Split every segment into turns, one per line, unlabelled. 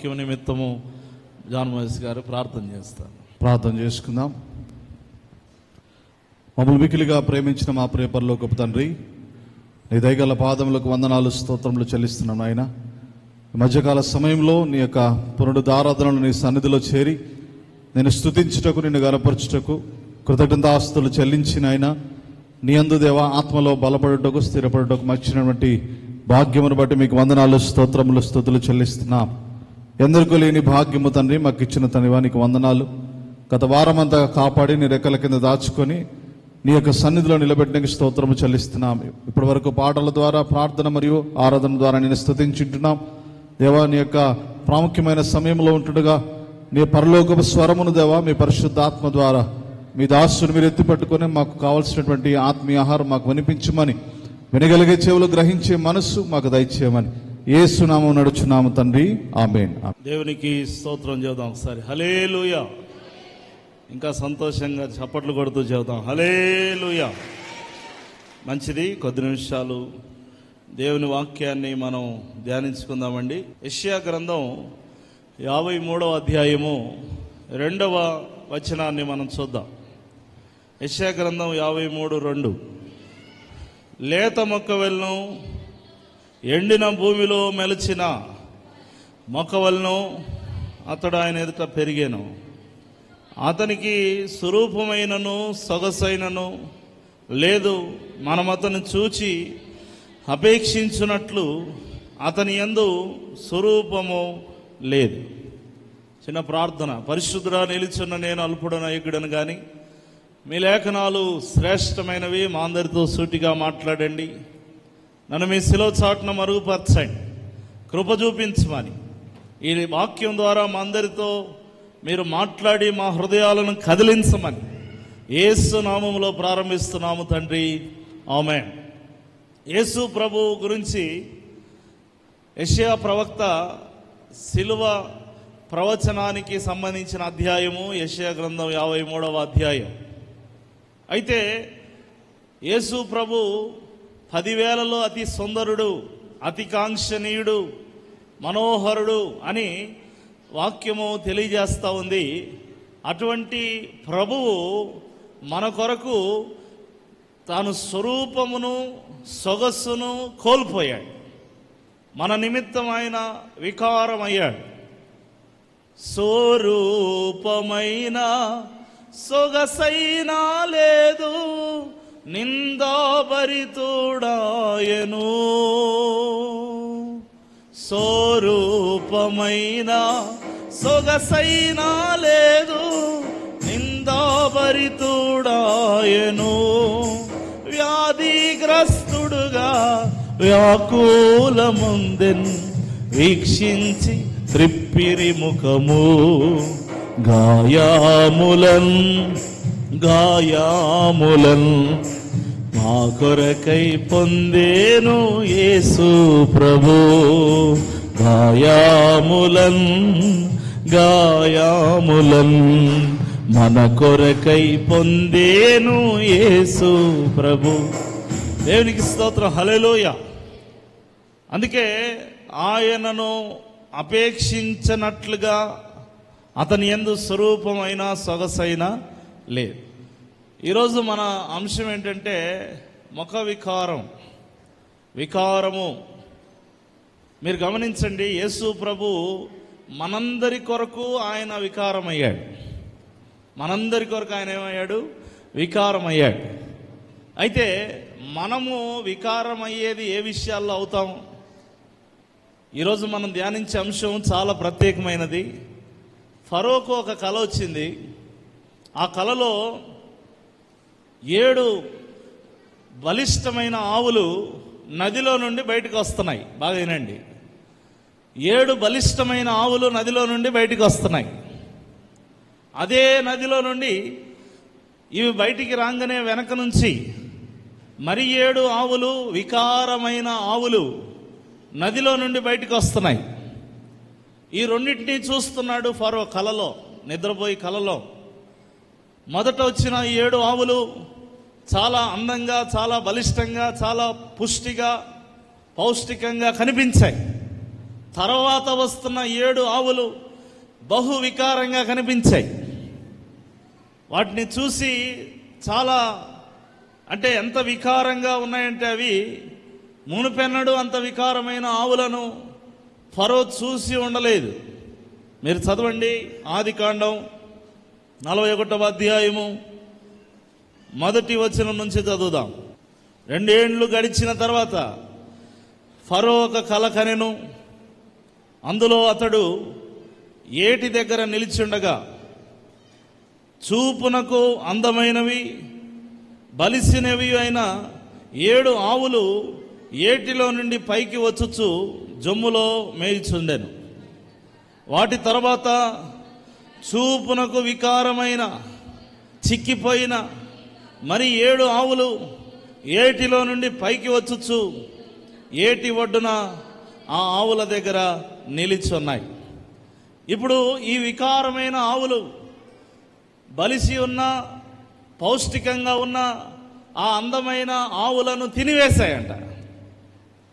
వాక్యం నిమిత్తము జాన్ మహేష్ గారు ప్రార్థన చేస్తారు.
ప్రార్థన చేసుకుందాం. మమ్మల్ని మికిలిగా ప్రేమించిన మా ప్రియ పరలోకపు తండ్రి, నీ దయగల పాదములకు వందనాలు స్తోత్రములు చెల్లిస్తున్నాను ఆయన. మధ్యకాల సమయంలో నీ యొక్క పునరుద్ధారాధనలు నీ సన్నిధిలో చేరి నేను స్తుతించుటకు, నిన్ను గనపరచుటకు కృతజ్ఞతాస్తులు చెల్లించిన ఆయన నీ యందు దేవా ఆత్మలో బలపడుటకు స్థిరపడుటకు మర్చినటువంటి భాగ్యమును బట్టి మీకు వందనాలు స్తోత్రములు స్తుతులు చెల్లిస్తున్నాం. ఎందరికీ లేని భాగ్యము తండ్రి మాకు ఇచ్చిన తండ్రివా నీకు వందనాలు. గత వారమంతా కాపాడి నీ రెక్కల కింద దాచుకొని నీ యొక్క సన్నిధిలో నిలబెట్టడానికి స్తోత్రము చెల్లిస్తున్నాం. ఇప్పటి వరకు పాటల ద్వారా, ప్రార్థన మరియు ఆరాధన ద్వారా నేను స్తుతించుంటున్నాం. దేవా నీ యొక్క ప్రాముఖ్యమైన సమయంలో ఉంటుండగా నీ పరలోకపు స్వరమును దేవా మీ పరిశుద్ధాత్మ ద్వారా మీ దాసుని మీరు ఎత్తిపట్టుకొని మాకు కావాల్సినటువంటి ఆత్మీయ ఆహారం మాకు వినిపించమని, వినగలిగే చెవులు గ్రహించే మనస్సు మాకు దయచేయమని యేసు నామమున నడుచున్నాము తండ్రి, ఆమేన్.
దేవునికి స్తోత్రం చేద్దాం ఒకసారి. హల్లెలూయా. ఇంకా సంతోషంగా చప్పట్లు కొడుతూ చెబుతాం హల్లెలూయా. మంచిది. కొద్ది నిమిషాలు దేవుని వాక్యాన్ని మనం ధ్యానించుకుందామండి. యెషయా గ్రంథం 53వ అధ్యాయము 2వ వచనాన్ని మనం చూద్దాం. యెషయా గ్రంథం 53:2. లేత మొక్క వలెను ఎండిన భూమిలో మెలిచిన మొక్క వలెను అతడు ఆయన ఎదుట పెరిగాను. అతనికి స్వరూపమైనను సొగసైనను లేదు. మనం అతను చూచి అపేక్షించున్నట్లు అతని యందు స్వరూపము లేదు. చిన్న ప్రార్థన. పరిశుద్ధుడా నిలుచున్న నేను అల్పుడను అయోగ్యుడను కానీ మీ లేఖనాలు శ్రేష్టమైనవి. మా అందరితో సూటిగా మాట్లాడండి. నన్ను మీ శిలువ చాటున మరుగుపరచండి, కృప చూపించమని ఈ వాక్యం ద్వారా మా అందరితో మీరు మాట్లాడి మా హృదయాలను కదిలించమని యేసు నామములో ప్రారంభిస్తున్నాము తండ్రి, ఆమేన్. యేసు ప్రభు గురించి యెషయా ప్రవక్త శిలువ ప్రవచనానికి సంబంధించిన అధ్యాయము యెషయా గ్రంథం 53వ అధ్యాయం. అయితే యేసు ప్రభు 10,000లో అతి సుందరుడు, అతి కాంక్షణీయుడు, మనోహరుడు అని వాక్యము తెలియజేస్తూ ఉంది. అటువంటి ప్రభువు మన కొరకు తాను స్వరూపమును సొగస్సును కోల్పోయాడు. మన నిమిత్తం ఆయన వికారమయ్యాడు. స్వరూపమైన సొగసైనా లేదు, నిందాభరితుడాయను. స్వరూపమైన సొగసైనా లేదు, నిందాభరితుడాయను. వ్యాధిగ్రస్తుడుగా వ్యాకులముందెన్ వీక్షించి త్రిప్పిరి ముఖము. గాయాములన్ మా కొరకై పొందేను యేసు ప్రభు. గాయాములన్ మన కొరకై పొందేను యేసు ప్రభు. దేవునికి స్తోత్రం. హల్లెలూయా. అందుకే ఆయనను అపేక్షించనట్లుగా అతని యందు స్వరూపమైన సొగసైన లేదు. ఈరోజు మన అంశం ఏంటంటే ముఖ వికారము. మీరు గమనించండి, యేసు ప్రభు మనందరి కొరకు ఆయన వికారమయ్యాడు. మనందరి కొరకు ఆయన ఏమయ్యాడు? వికారమయ్యాడు. అయితే మనము వికారమయ్యేది ఏ విషయాల్లో అవుతాం? ఈరోజు మనం ధ్యానించే అంశం చాలా ప్రత్యేకమైనది. ఫరోకు ఒక కల వచ్చింది. ఆ కలలో 7 బలిష్టమైన ఆవులు నదిలో నుండి బయటకు వస్తున్నాయి. బాగా వినండి. 7 బలిష్టమైన ఆవులు నదిలో నుండి బయటకు వస్తున్నాయి. అదే నదిలో నుండి ఇవి బయటికి రాగానే వెనక నుంచి మరి 7 ఆవులు, వికారమైన ఆవులు నదిలో నుండి బయటకు వస్తున్నాయి. ఈ రెండింటినీ చూస్తున్నాడు ఫరో కలలో, నిద్రపోయి కలలో. మొదట వచ్చిన 7 ఆవులు చాలా అందంగా, చాలా బలిష్టంగా, చాలా పుష్టిగా, పౌష్టికంగా కనిపించాయి. తర్వాత వస్తున్న 7 ఆవులు బహు వికారంగా కనిపించాయి. వాటిని చూసి చాలా అంటే ఎంత వికారంగా ఉన్నాయంటే అవి మునుపెన్నడూ అంత వికారమైన ఆవులను ఫరో చూసి ఉండలేదు. మీరు చదవండి, ఆదికాండం 41వ అధ్యాయము 1వ వచనం నుంచి చదువుదాం. 2 ఏండ్లు గడిచిన తర్వాత ఫరో ఒక కల కనెను. అందులో అతడు ఏటి దగ్గర నిలిచుండగా చూపునకు అందమైనవి బలిసినవి అయిన 7 ఆవులు ఏటిలో నుండి పైకి వచ్చుచు జమ్ములో మేయిచుండెను. వాటి తర్వాత చూపునకు వికారమైన చిక్కిపోయిన మరి 7 ఆవులు ఏటిలో నుండి పైకి వచ్చుచు ఏటి ఒడ్డున ఆ ఆవుల దగ్గర నిలిచున్నాయి. ఇప్పుడు ఈ వికారమైన ఆవులు బలిసి ఉన్న పౌష్టికంగా ఉన్న ఆ అందమైన ఆవులను తినివేశాయంట.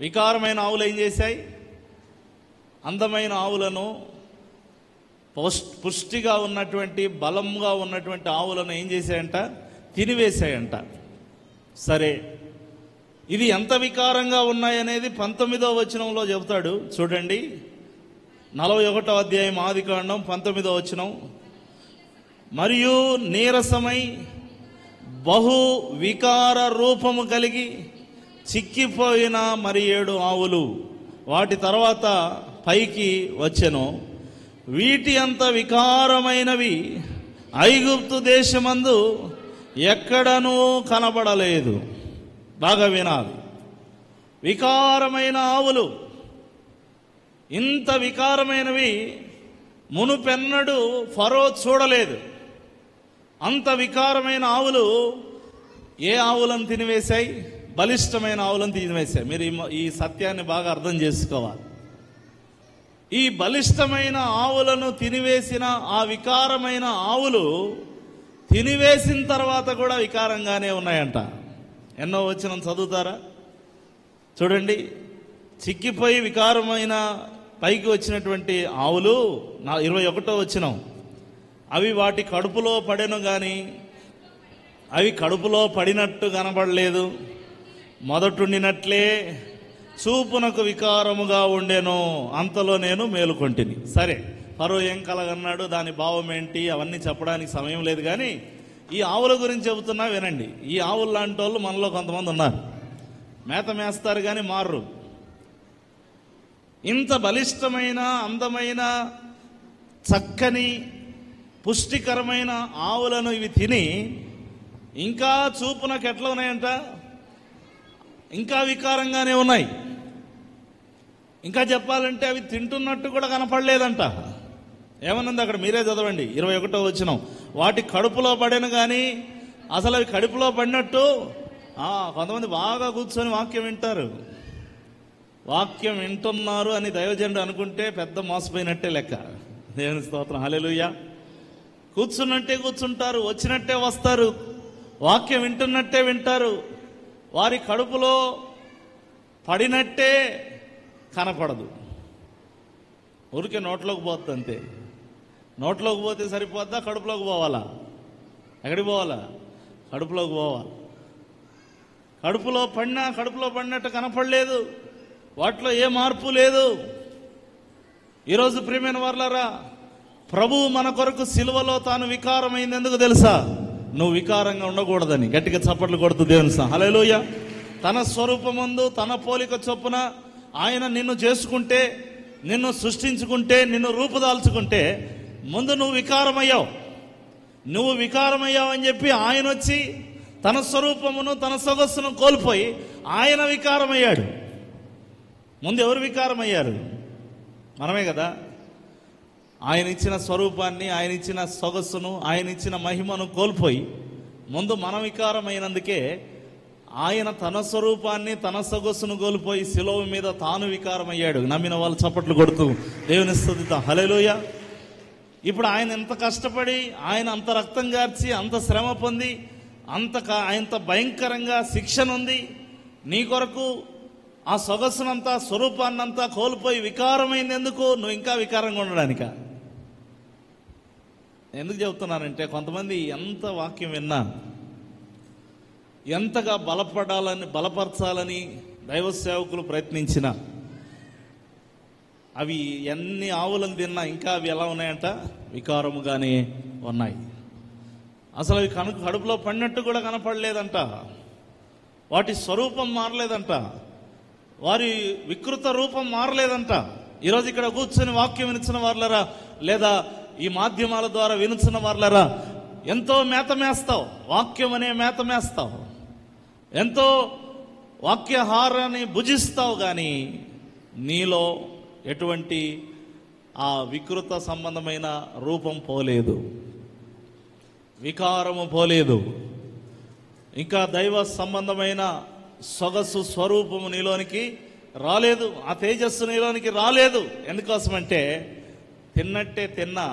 వికారమైన ఆవులు ఏం చేశాయి? అందమైన ఆవులను, పుష్టిగా ఉన్నటువంటి బలంగా ఉన్నటువంటి ఆవులను ఏం చేశాయంట? తినివేశాయంట. సరే, ఇది ఎంత వికారంగా ఉన్నాయనేది 19వ వచనంలో చెబుతాడు. చూడండి, 41వ అధ్యాయం ఆదికాండం 19వ వచనం. మరియు నీరసమై బహు వికార రూపము కలిగి చిక్కిపోయిన మరి 7 ఆవులు వాటి తర్వాత పైకి వచ్చెను. వీటి అంత వికారమైనవి ఐగుప్తు దేశమందు ఎక్కడనూ కనబడలేదు. బాగా వినాలి. వికారమైన ఆవులు, ఇంత వికారమైనవి మునుపెన్నడూ ఫరో చూడలేదు. అంత వికారమైన ఆవులు ఏ ఆవులను తినివేశాయి? బలిష్టమైన ఆవులను తినివేశాయి. మీరు ఈ సత్యాన్ని బాగా అర్థం చేసుకోవాలి. ఈ బలిష్టమైన ఆవులను తినివేసిన ఆ వికారమైన ఆవులు తినివేసిన తర్వాత కూడా వికారంగానే ఉన్నాయంట. ఎన్నో వచనం చదువుతారా? చూడండి, చిక్కిపోయి వికారమైన పైకి వచ్చినటువంటి ఆవులు 21వ వచనం. అవి వాటి కడుపులో పడెను గాని అవి కడుపులో పడినట్టు కనబడలేదు. మొదటుండినట్లే చూపునకు వికారముగా ఉండెను. అంతలో నేను మేలుకొంటిని. సరే, ఫరో ఏం కలగన్నాడు, దాని భావం ఏంటి, అవన్నీ చెప్పడానికి సమయం లేదు. కానీ ఈ ఆవుల గురించి చెబుతున్నా వినండి. ఈ ఆవులు లాంటి వాళ్ళు మనలో కొంతమంది ఉన్నారు. మేత మేస్తారు కానీ మారరు. ఇంత బలిష్టమైన, అందమైన, చక్కని, పుష్టికరమైన ఆవులను ఇవి తిని ఇంకా చూపునకు ఎట్లా ఉన్నాయంట? ఇంకా వికారంగానే ఉన్నాయి. ఇంకా చెప్పాలంటే అవి తింటున్నట్టు కూడా కనపడలేదంట. ఏమనుంది అక్కడ? మీరే చదవండి, 21వ వచనం. వాటి కడుపులో పడెను కానీ అసలు అవి కడుపులో పడినట్టు. కొంతమంది బాగా కూర్చొని వాక్యం వింటారు. వాక్యం వింటున్నారు అని దైవజనుడు అనుకుంటే పెద్ద మోసపోయినట్టే లెక్క. దేవుని స్తోత్రం, హల్లెలూయా. కూర్చున్నట్టే కూర్చుంటారు, వచ్చినట్టే వస్తారు, వాక్యం వింటున్నట్టే వింటారు. వారి కడుపులో పడినట్టే కనపడదు. ఊరికే నోట్లోకి పోతుంది అంతే. నోట్లోకి పోతే సరిపోద్దా? కడుపులోకి పోవాలా? ఎక్కడికి పోవాలా? కడుపులోకి పోవాలి. కడుపులో పడినట్టు కనపడలేదు. వాటిలో ఏ మార్పు లేదు. ఈరోజు ప్రియమైన వారలారా, ప్రభువు మన కొరకు సిలువలో తాను వికారమైంది. ఎందుకు తెలుసా? నువ్వు వికారంగా ఉండకూడదని. గట్టిగా చప్పట్లు కొడుతూ దేవుని హల్లెలూయా. తన స్వరూపమందు తన పోలిక చొప్పున ఆయన నిన్ను చేసుకుంటే, నిన్ను సృష్టించుకుంటే, నిన్ను రూపుదాల్చుకుంటే ముందు నువ్వు వికారమయ్యావు. నువ్వు వికారమయ్యావు అని చెప్పి ఆయన వచ్చి తన స్వరూపమును తన సొగస్సును కోల్పోయి ఆయన వికారమయ్యాడు. ముందు ఎవరు వికారమయ్యారు? మనమే కదా. ఆయన ఇచ్చిన స్వరూపాన్ని, ఆయన ఇచ్చిన సొగస్సును, ఆయన ఇచ్చిన మహిమను కోల్పోయి ముందు మనం వికారమైనందుకే ఆయన తన స్వరూపాన్ని తన సొగస్సును కోల్పోయి శిలువ మీద తాను వికారమయ్యాడు. నమ్మిన వాళ్ళు చప్పట్లు కొడుతూ దేవుని స్తుతిద్దాం, హల్లెలూయా. ఇప్పుడు ఆయన ఎంత కష్టపడి, ఆయన అంత రక్తం గార్చి, అంత శ్రమ పొంది, అంత భయంకరంగా శిక్ష ఉంది నీ కొరకు ఆ సొగసునంతా స్వరూపాన్నంతా కోల్పోయి వికారమైంది ఎందుకు? నువ్వు ఇంకా వికారంగా ఉండడానిక? ఎందుకు చెబుతున్నానంటే, కొంతమంది ఎంత వాక్యం విన్నా, ఎంతగా బలపరచాలని దైవ సేవకులు ప్రయత్నించినా, అవి ఎన్ని ఆవులను తిన్నా ఇంకా అవి ఎలా ఉన్నాయంట? వికారముగానే ఉన్నాయి. అసలు అవి కడుపులో పడినట్టు కూడా కనపడలేదంట. వాటి స్వరూపం మారలేదంట. వారి వికృత రూపం మారలేదంట. ఈరోజు ఇక్కడ కూర్చొని వాక్యం వినిచిన వారులరా, లేదా ఈ మాధ్యమాల ద్వారా వినుచున్న వారులరా, ఎంతో మేత మేస్తావు, వాక్యం అనే మేత మేస్తావు, ఎంతో వాక్యహారాన్ని భుజిస్తావు, కానీ నీలో ఎటువంటి ఆ వికృత సంబంధమైన రూపం పోలేదు, వికారము పోలేదు, ఇంకా దైవ సంబంధమైన సొగసు స్వరూపము నీలోనికి రాలేదు, ఆ తేజస్సు నీలోనికి రాలేదు. ఎందుకోసమంటే తిన్నట్టే తిన్నా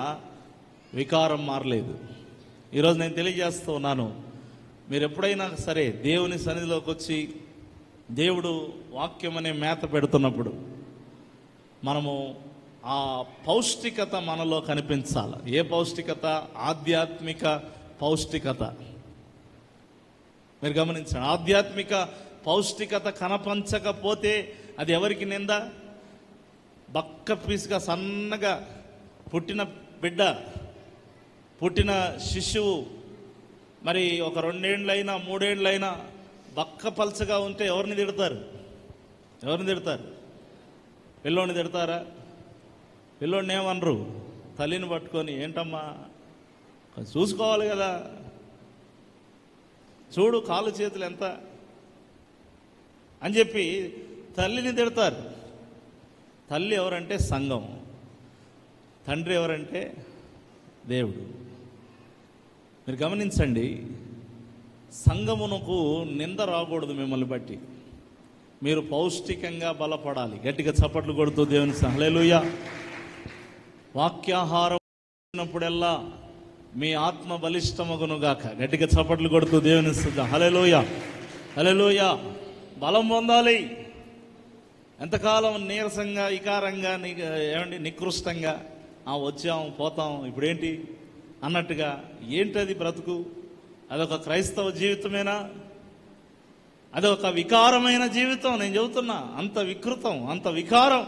వికారం మారలేదు. ఈరోజు నేను తెలియజేస్తూ ఉన్నాను, మీరు ఎప్పుడైనా సరే దేవుని సన్నిధిలోకి వచ్చి దేవుడు వాక్యం అనే మేత పెడుతున్నప్పుడు మనము ఆ పౌష్టికత మనలో కనిపించాలి. ఏ పౌష్టికత? ఆధ్యాత్మిక పౌష్టికత. మీరు గమనించండి, ఆధ్యాత్మిక పౌష్టికత కనపంచకపోతే అది ఎవరికి నింద? బక్క పీసుగా సన్నగా పుట్టిన బిడ్డ, పుట్టిన శిశువు మరి ఒక 2 ఏళ్ళైనా 3 ఏళ్ళైనా బక్క పల్చగా ఉంటే ఎవరిని తిడతారు? ఎవరిని తిడతారు? పిల్లోని తిడతారా? పిల్లోడిని ఏమనరు. తల్లిని పట్టుకొని, ఏంటమ్మా చూసుకోవాలి కదా, చూడు కాళ్ళు చేతులు ఎంత అని చెప్పి తల్లిని తిడతారు. తల్లి ఎవరంటే సంఘం, తండ్రి ఎవరంటే దేవుడు. మీరు గమనించండి, సంఘమునకు నింద రాకూడదు మిమ్మల్ని బట్టి. మీరు పౌష్టికంగా బలపడాలి. గట్టిగా చప్పట్లు కొడుతూ దేవుని హల్లెలూయా. వాక్యాహారం ఉన్నప్పుడెల్లా మీ ఆత్మ బలిష్టమగునుగాక. గట్టిగా చప్పట్లు కొడుతూ దేవుని హల్లెలూయా, హల్లెలూయా. బలం పొందాలి. ఎంతకాలం నీరసంగా, వికారంగా, ఏమండి నికృష్టంగా వచ్చాం పోతాం ఇప్పుడేంటి అన్నట్టుగా, ఏంటది బ్రతుకు? అదొక క్రైస్తవ జీవితమేనా? అదొక వికారమైన జీవితం. నేను చెబుతున్నా, అంత వికృతం, అంత వికారం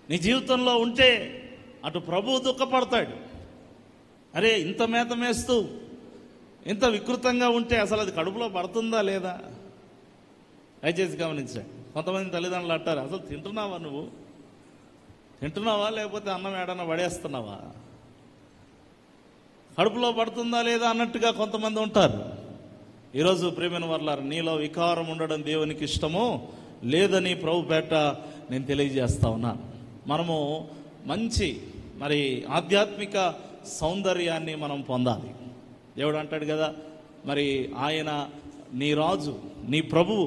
నీ జీవితంలో ఉంటే అటు ప్రభువు దుఃఖపడతాడు. అరే, ఇంత మేత మేస్తూ ఇంత వికృతంగా ఉంటే అసలు అది కడుపులో పడుతుందా లేదా? దయచేసి గమనించండి. కొంతమంది తల్లిదండ్రులు అంటారు, అసలు తింటున్నావా నువ్వు? తింటున్నావా లేకపోతే అన్నం ఏడన్నా పడేస్తున్నావా? కడుపులో పడుతుందా లేదా అన్నట్టుగా కొంతమంది ఉంటారు. ఈరోజు ప్రియమైన వారలారా, నీలో వికారం ఉండడం దేవునికి ఇష్టమో లేదని ప్రభు పేట నేను తెలియజేస్తా ఉన్నాను. మనము మంచి మరి ఆధ్యాత్మిక సౌందర్యాన్ని మనం పొందాలి. దేవుడు అంటాడు కదా, మరి ఆయన నీ రాజు, నీ ప్రభువు,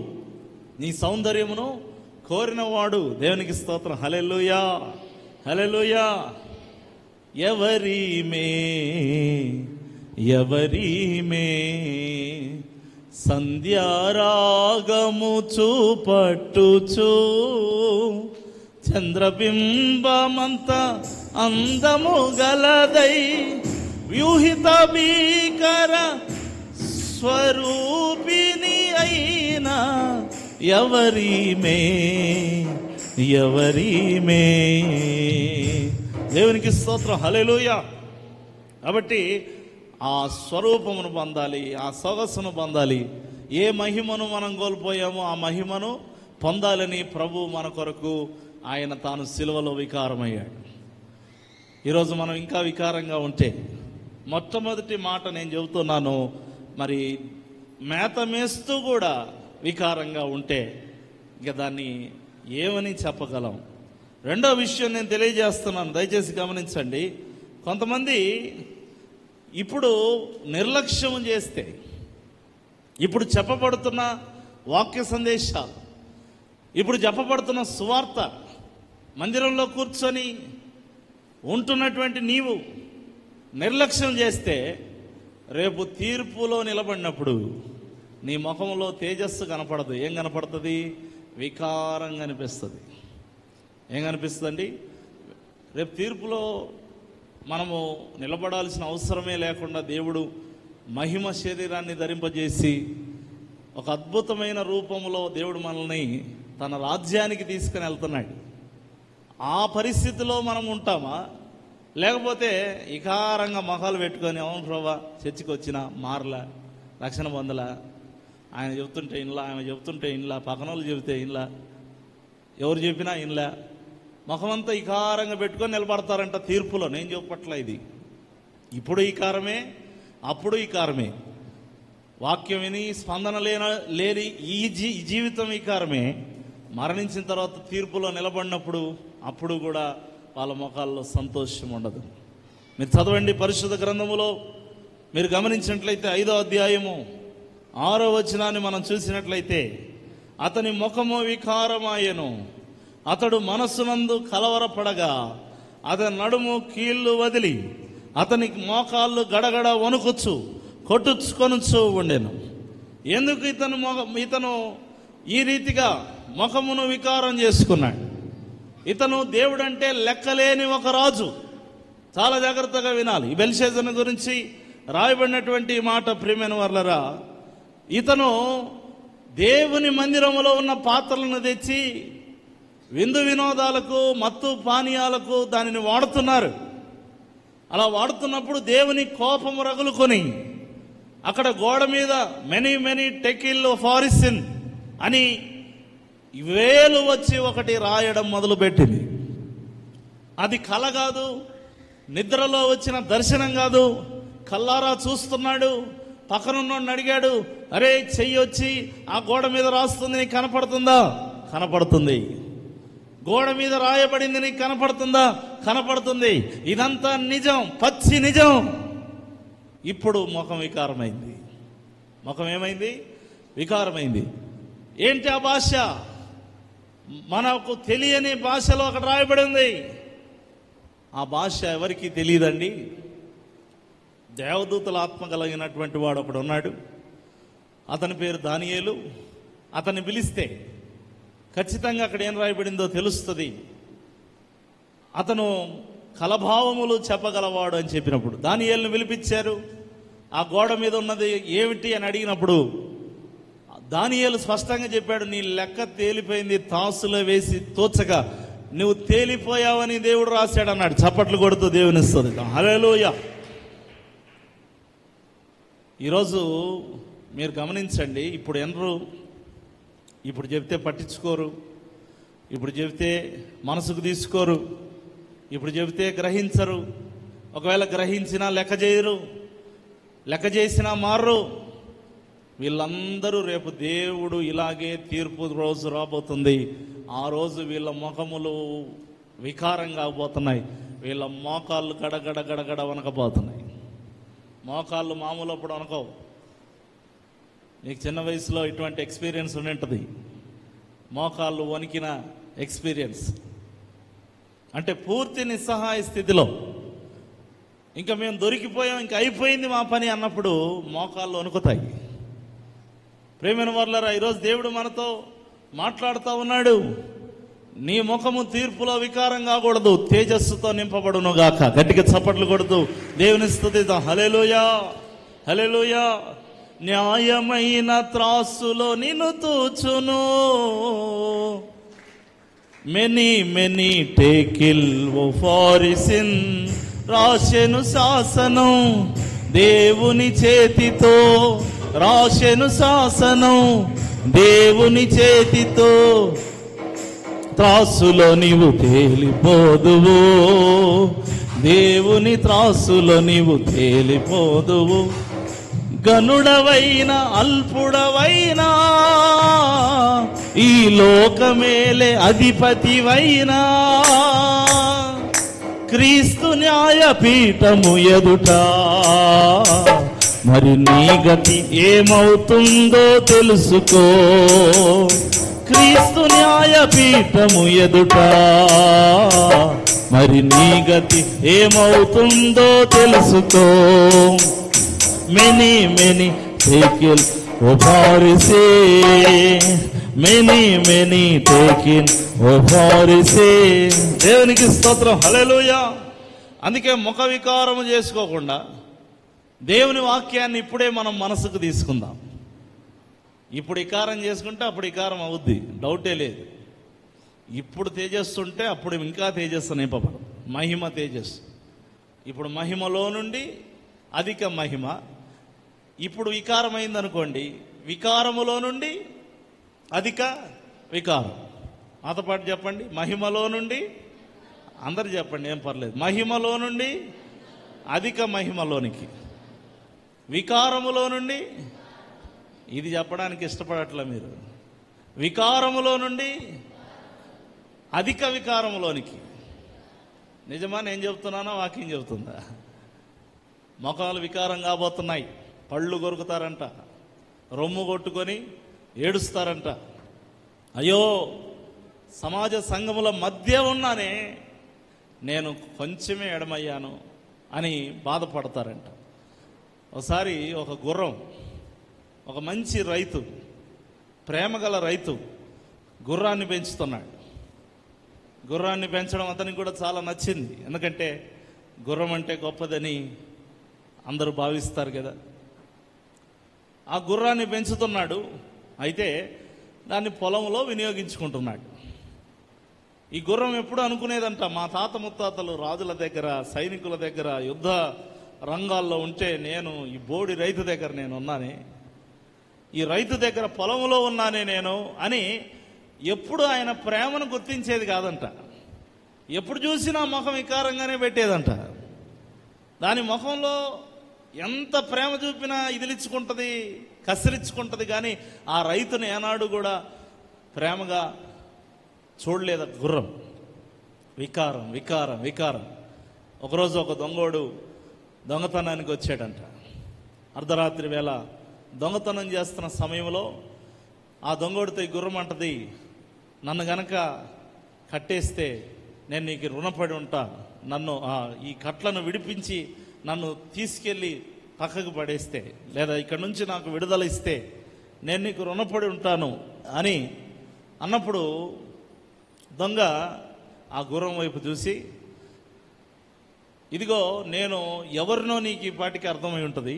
నీ సౌందర్యమును కోరినవాడు. దేవునికి స్తోత్రం. హల్లెలూయా, హల్లెలూయా. ఎవరిమే ఎవరిమే సంధ్యారాగము చూపట్టుచు చంద్రబింబమంత అందము గలదై వ్యూహిత భీకర స్వరూపిణి అయినా ఎవరిమే ఎవరిమే. దేవునికి స్తోత్రం. హల్లెలూయా. కాబట్టి ఆ స్వరూపమును పొందాలి, ఆ సొగసును పొందాలి. ఏ మహిమను మనం కోల్పోయామో ఆ మహిమను పొందాలని ప్రభు మన కొరకు ఆయన తాను సిలువలో వికారమయ్యాడు. ఈరోజు మనం ఇంకా వికారంగా ఉంటే, మొట్టమొదటి మాట నేను చెబుతున్నాను, మరి మేత మేస్తూ కూడా వికారంగా ఉంటే ఇక దాన్ని ఏమని చెప్పగలం? రెండో విషయం నేను తెలియజేస్తున్నాను, దయచేసి గమనించండి. కొంతమంది ఇప్పుడు నిర్లక్ష్యం చేస్తే, ఇప్పుడు చెప్పబడుతున్న వాక్య సందేశాలు, ఇప్పుడు చెప్పబడుతున్న సువార్త మందిరంలో కూర్చొని ఉంటున్నటువంటి నీవు నిర్లక్ష్యం చేస్తే, రేపు తీర్పులో నిలబడినప్పుడు నీ ముఖంలో తేజస్సు కనపడదు. ఏం కనపడుతుంది? వికారంగా అనిపిస్తుంది. ఏం కనిపిస్తుందండి? రేపు తీర్పులో మనము నిలబడాల్సిన అవసరమే లేకుండా దేవుడు మహిమ శరీరాన్ని ధరింపజేసి ఒక అద్భుతమైన రూపంలో దేవుడు మనల్ని తన రాజ్యానికి తీసుకుని వెళ్తున్నాడు. ఆ పరిస్థితిలో మనం ఉంటామా? లేకపోతే ఇకారంగా మొహాలు పెట్టుకొని, అవును ప్రభా చర్చికి వచ్చినా మారలా, రక్షణ పొందలా, ఆయన చెబుతుంటే ఇన్లా, ఆమె చెబుతుంటే ఇన్లా, పక్కన వాళ్ళు చెబితే ఇన్లా, ఎవరు చెప్పినా ఇన్లా, ముఖమంతా ఇకారంగా పెట్టుకొని నిలబడతారంట తీర్పులో. నేను చెప్పట్లా, ఇది ఇప్పుడు ఇకారమే, అప్పుడు ఇకారమే. వాక్యం విని స్పందన లేని ఈ జీవితం ఇకారమే. మరణించిన తర్వాత తీర్పులో నిలబడినప్పుడు అప్పుడు కూడా వాళ్ళ ముఖాల్లో సంతోషం ఉండదు. మీరు చదవండి పరిశుద్ధ గ్రంథములో మీరు గమనించినట్లయితే 5వ అధ్యాయము 6వ వచనాన్ని మనం చూసినట్లయితే, అతని ముఖము వికారమాయెను, అతడు మనస్సునందు కలవరపడగా అతని నడుము కీళ్ళు వదిలి అతనికి మోకాళ్ళు గడగడ వణుకుచు కొట్టుకొనుచు ఉండెను. ఎందుకు ఇతను ఈ రీతిగా ముఖమును వికారం చేసుకున్నాడు? ఇతను దేవుడంటే లెక్కలేని ఒక రాజు. చాలా జాగ్రత్తగా వినాలి. ఈ బెల్షెజరు గురించి రాయబడినటువంటి మాట, ప్రియమైన వారలారా, ఇతను దేవుని మందిరములో ఉన్న పాత్రలను తెచ్చి విందు వినోదాలకు, మత్తు పానీయాలకు దానిని వాడుతున్నారు. అలా వాడుతున్నప్పుడు దేవుని కోపము రగులుకొని అక్కడ గోడ మీద మెనీ టెకిల్ ఫారిసిన్ అని వేలు వచ్చి ఒకటి రాయడం మొదలుపెట్టింది. అది కల కాదు, నిద్రలో వచ్చిన దర్శనం కాదు, కల్లారా చూస్తున్నాడు. పక్కనున్నోడిని అడిగాడు, అరే చెయ్యి వచ్చి ఆ గోడ మీద రాస్తుంది, నీకు కనపడుతుందా? కనపడుతుంది. గోడ మీద రాయబడింది, నీకు కనపడుతుందా? కనపడుతుంది. ఇదంతా నిజం, పచ్చి నిజం. ఇప్పుడు ముఖం వికారమైంది. ముఖం ఏమైంది? వికారమైంది. ఏంటి ఆ భాష? మనకు తెలియని భాషలో అక్కడ రాయబడి ఉంది. ఆ భాష ఎవరికి తెలియదండి. దేవదూతల ఆత్మ కలిగినటువంటి వాడు ఒకడు ఉన్నాడు. అతని పేరు దానియేలు. అతన్ని పిలిస్తే ఖచ్చితంగా అక్కడ ఏం రాయబడిందో తెలుస్తుంది. అతను కలభావములు చెప్పగలవాడు అని చెప్పినప్పుడు దానియేలును పిలిపించారు. ఆ గోడ మీద ఉన్నది ఏమిటి అని అడిగినప్పుడు దానియేలు స్పష్టంగా చెప్పాడు, నీ లెక్క తేలిపోయింది, తాసులో వేసి తోచగా నువ్వు తేలిపోయావని దేవుడు రాశాడు అన్నాడు. చప్పట్లు కొడుతూ దేవునిస్తుంది. హల్లెలూయా. ఈరోజు మీరు గమనించండి, ఇప్పుడు ఎనరు, ఇప్పుడు చెబితే పట్టించుకోరు, ఇప్పుడు చెబితే మనసుకు తీసుకోరు, ఇప్పుడు చెబితే గ్రహించరు. ఒకవేళ గ్రహించినా లెక్క చేయరు, లెక్క చేసినా మారరు. వీళ్ళందరూ రేపు దేవుడు ఇలాగే తీర్పు రోజు రాబోతుంది. ఆ రోజు వీళ్ళ ముఖములు వికారంగా అవబోతున్నాయి. వీళ్ళ మోకాళ్ళు గడగడ గడగడ వనకపోతున్నాయి. మోకాళ్ళు మామూలు అప్పుడు వనకవు. నీకు చిన్న వయసులో ఇటువంటి ఎక్స్పీరియన్స్ ఉండి, మోకాళ్ళు వణికిన ఎక్స్పీరియన్స్. అంటే పూర్తి నిస్సహాయ స్థితిలో, ఇంకా మేము దొరికిపోయాం, ఇంకా అయిపోయింది మా పని అన్నప్పుడు మోకాళ్ళు వణుకుతాయి. ప్రేమైన వారలారా, ఈరోజు దేవుడు మనతో మాట్లాడుతూ ఉన్నాడు. నీ ముఖము తీర్పులో వికారం కాకూడదు, తేజస్సుతో నింపబడును గాక. గట్టిగా చప్పట్లు కొడుతూ దేవుని స్తుతిద్దాం. హల్లెలూయా, హల్లెలూయా. న్యాయమైన త్రాసులో నిన్ను తూచును, మెనీ టేకిల్ ఫారిసిన్ రాసెను శాసనం దేవుని చేతితో, రాసెను శాసనం దేవుని చేతితో. త్రాసులో నీవు తేలిపోదువు, దేవుని త్రాసులో నీవు తేలిపోదువు. గనుడవైన అల్పుడవైనా, ఈ లోకమేలే అధిపతివైనా, క్రీస్తు న్యాయపీఠము ఎదుట మరి నీ గతి ఏమవుతుందో తెలుసుకో. క్రీస్తు న్యాయపీఠము ఎదుట మరి నీ గతి ఏమవుతుందో తెలుసుకో. మెనీ టేకిల్ ఫారిసిన్ many taken, O Pharisee. దేవునికి స్తోత్రం, హల్లెలూయా. అందుకే ముఖ వికారం చేసుకోకుండా దేవుని వాక్యాన్ని ఇప్పుడే మనం మనసుకు తీసుకుందాం. ఇప్పుడు వికారం చేసుకుంటే అప్పుడు వికారం అవుద్ది, డౌటే లేదు. ఇప్పుడు తేజస్సు అప్పుడు ఇంకా తేజస్సు నింపబడు, మహిమ తేజస్సు. ఇప్పుడు మహిమలో నుండి అధిక మహిమ. ఇప్పుడు వికారం అయిందనుకోండి, వికారములో నుండి అధిక వికారం. మాతో పాటు చెప్పండి, మహిమలో నుండి, అందరు చెప్పండి, ఏం పర్లేదు, మహిమలో నుండి అధిక మహిమలోనికి, వికారములో నుండి, ఇది చెప్పడానికి ఇష్టపడట్లే మీరు, వికారములో నుండి అధిక వికారములోనికి. నిజమా నేను చెప్తున్నానో వాక్యం చెబుతుందా? మొఖాలు వికారం కాబోతున్నాయి, పళ్ళు కొరుకుతారంట, రొమ్ము కొట్టుకొని ఏడుస్తారంట. అయ్యో, సమాజ సంఘముల మధ్య ఉన్నానే, నేను కొంచెమే ఎడమయ్యాను అని బాధపడతారంట. ఒకసారి ఒక గుర్రం, ఒక మంచి రైతు, ప్రేమగల రైతు గుర్రాన్ని పెంచుతున్నాడు. గుర్రాన్ని పెంచడం అతనికి కూడా చాలా నచ్చింది. ఎందుకంటే గుర్రం అంటే గొప్పదని అందరూ భావిస్తారు కదా. ఆ గుర్రాన్ని పెంచుతున్నాడు, అయితే దాన్ని పొలంలో వినియోగించుకుంటున్నాడు. ఈ గుర్రం ఎప్పుడు అనుకునేదంట, మా తాత ముత్తాతలు రాజుల దగ్గర, సైనికుల దగ్గర, యుద్ధ రంగాల్లో ఉంటే నేను ఈ బోడి రైతు దగ్గర నేను ఉన్నానే, ఈ రైతు దగ్గర పొలంలో ఉన్నానే నేను అని ఎప్పుడు ఆయన ప్రేమను గుర్తించేది కాదంట. ఎప్పుడు చూసినా ముఖం వికారంగానే పెట్టేదంట. దాని ముఖంలో ఎంత ప్రేమ చూపినా ఇదిలించుకుంటుంది, కసిరించుకుంటుంది, కానీ ఆ రైతుని ఏనాడు కూడా ప్రేమగా చూడలేదు గుర్రం. వికారం వికారం వికారం. ఒకరోజు ఒక దొంగోడు దొంగతనానికి వచ్చాడంట. అర్ధరాత్రి వేళ దొంగతనం చేస్తున్న సమయంలో ఆ దొంగోడితో ఈ గుర్రం అంటది, నన్ను గనక కట్టేస్తే నేను నీకు రుణపడి ఉంటా, నన్ను ఈ కట్లను విడిపించి నన్ను తీసుకెళ్ళి పక్కకు పడేస్తే, లేదా ఇక్కడ నుంచి నాకు విడుదల ఇస్తే నేను నీకు రుణపడి ఉంటాను అని అన్నప్పుడు దొంగ ఆ గుర్రం వైపు చూసి, ఇదిగో నేను ఎవరినో నీకు ఈ పాటికి అర్థమై ఉంటుంది,